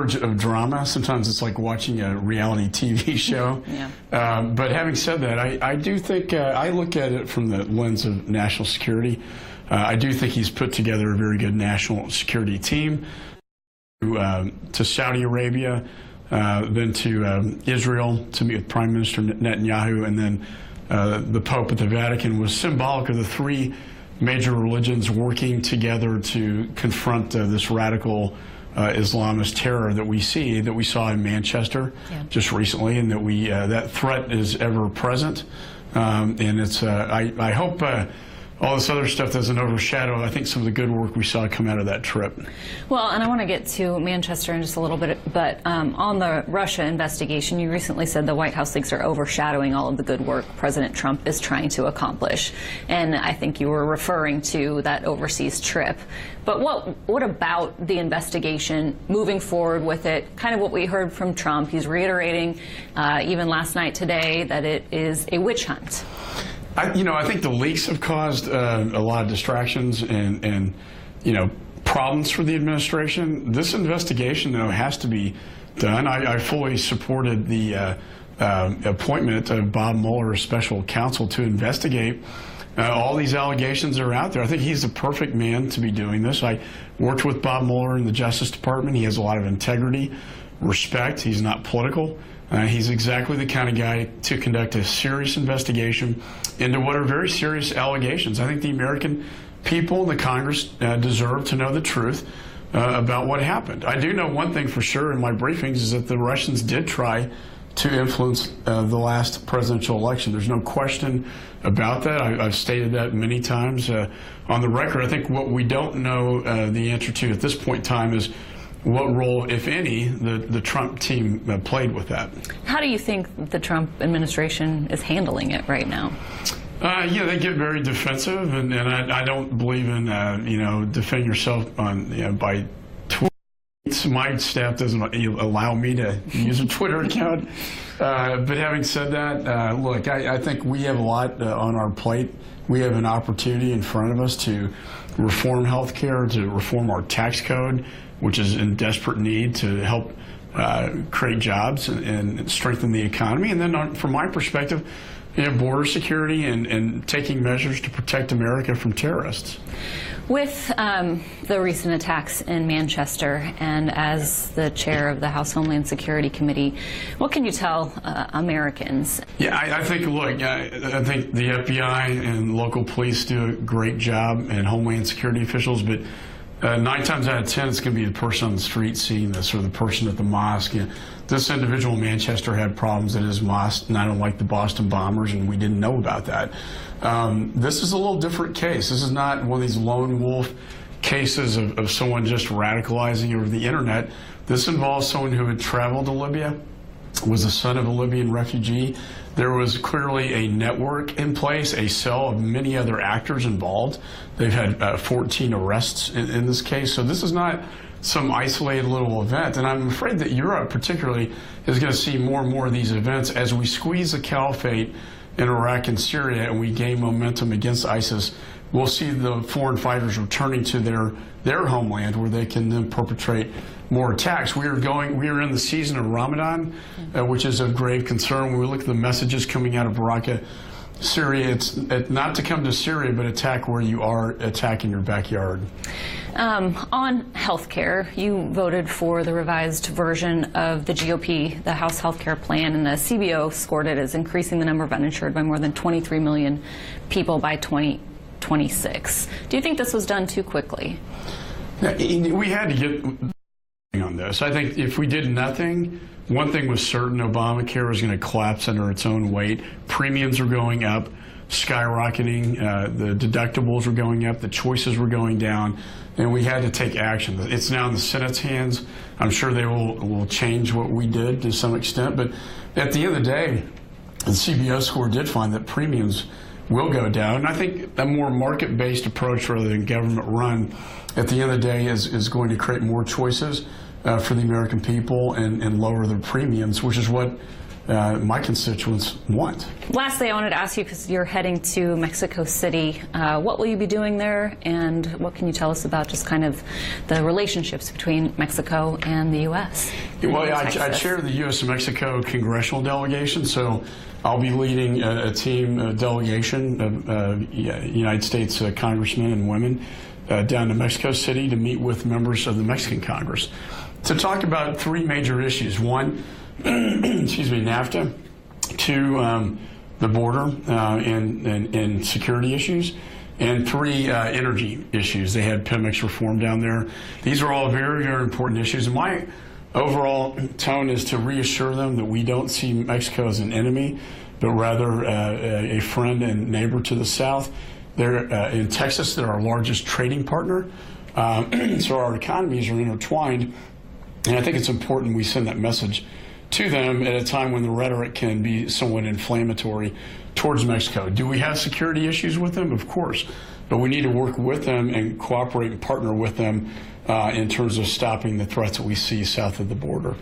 verge of drama. Sometimes it's like watching a reality TV show. Yeah. But having said that, I do think I look at it from the lens of national security. I do think he's put together a very good national security team. To Saudi Arabia, then to Israel to meet with Prime Minister Netanyahu, and then the Pope at the Vatican was symbolic of the three major religions working together to confront this radical Islamist terror that we saw in Manchester just recently, and that that threat is ever present. And it's I hope all this other stuff doesn't overshadow, I think, some of the good work we saw come out of that trip. Well, and I want to get to Manchester in just a little bit, but on the Russia investigation, you recently said the White House leaks are overshadowing all of the good work President Trump is trying to accomplish. And I think you were referring to that overseas trip. But what about the investigation, moving forward with it, kind of what we heard from Trump? He's reiterating, even last night, today, that it is a witch hunt. I think the leaks have caused a lot of distractions and problems for the administration. This investigation, though, has to be done. I fully supported the appointment of Bob Mueller as special counsel to investigate all these allegations that are out there. I think he's the perfect man to be doing this. I worked with Bob Mueller in the Justice Department. He has a lot of integrity, respect. He's not political. He's exactly the kind of guy to conduct a serious investigation into what are very serious allegations. I think the American people and the Congress deserve to know the truth about what happened. I do know one thing for sure in my briefings is that the Russians did try to influence the last presidential election. There's no question about that. I've stated that many times on the record. I think what we don't know the answer to at this point in time is what role, if any, the Trump team played with that. How do you think the Trump administration is handling it right now? Yeah, they get very defensive, and I don't believe in defend yourself on by tweets. My staff doesn't allow me to use a Twitter account. But having said that, look, I think we have a lot on our plate. We have an opportunity in front of us to reform health care, to reform our tax code, which is in desperate need to help create jobs and strengthen the economy. And then from my perspective, border security and taking measures to protect America from terrorists. With the recent attacks in Manchester, and as the chair of the House Homeland Security Committee, what can you tell Americans? Yeah, I think, look, I think the FBI and local police do a great job, and Homeland Security officials, but 9 times out of 10, it's going to be the person on the street seeing this, or the person at the mosque. This individual in Manchester had problems at his mosque, and I don't like the Boston bombers, and we didn't know about that. This is a little different case. This is not one of these lone wolf cases of someone just radicalizing over the internet. This involves someone who had traveled to Libya, was the son of a Libyan refugee. There was clearly a network in place, a cell of many other actors involved. They've had 14 arrests in this case. So this is not some isolated little event. And I'm afraid that Europe particularly is going to see more and more of these events as we squeeze the caliphate in Iraq and Syria and we gain momentum against ISIS. We'll see the foreign fighters returning to their homeland where they can then perpetrate more attacks. We are in the season of Ramadan, which is of grave concern. When we look at the messages coming out of Raqqa, Syria, it's not to come to Syria, but attack where you are, attacking your backyard. On health care, you voted for the revised version of the GOP, the House health care plan, and the CBO scored it as increasing the number of uninsured by more than 23 million people by 2026. Do you think this was done too quickly? We had to get on this. I think if we did nothing, one thing was certain: Obamacare was going to collapse under its own weight. Premiums were going up, skyrocketing. The deductibles were going up. The choices were going down. And we had to take action. It's now in the Senate's hands. I'm sure they will change what we did to some extent. But at the end of the day, the CBO score did find that premiums will go down. And I think a more market-based approach rather than government-run at the end of the day is going to create more choices for the American people and lower their premiums, which is what my constituents want. Lastly, I wanted to ask you, because you're heading to Mexico City, what will you be doing there, and what can you tell us about just kind of the relationships between Mexico and the U.S.? Well, I chair the U.S. and Mexico congressional delegation, so I'll be leading a team, a delegation of United States congressmen and women down to Mexico City to meet with members of the Mexican Congress to talk about three major issues. One, excuse me, NAFTA. Two, the border and security issues. And three, energy issues. They had Pemex reform down there. These are all very, very important issues. And my overall tone is to reassure them that we don't see Mexico as an enemy, but rather a friend and neighbor to the south. They're in Texas. They're our largest trading partner. So our economies are intertwined. And I think it's important we send that message to them at a time when the rhetoric can be somewhat inflammatory towards Mexico. Do we have security issues with them? Of course. But we need to work with them and cooperate and partner with them in terms of stopping the threats that we see south of the border.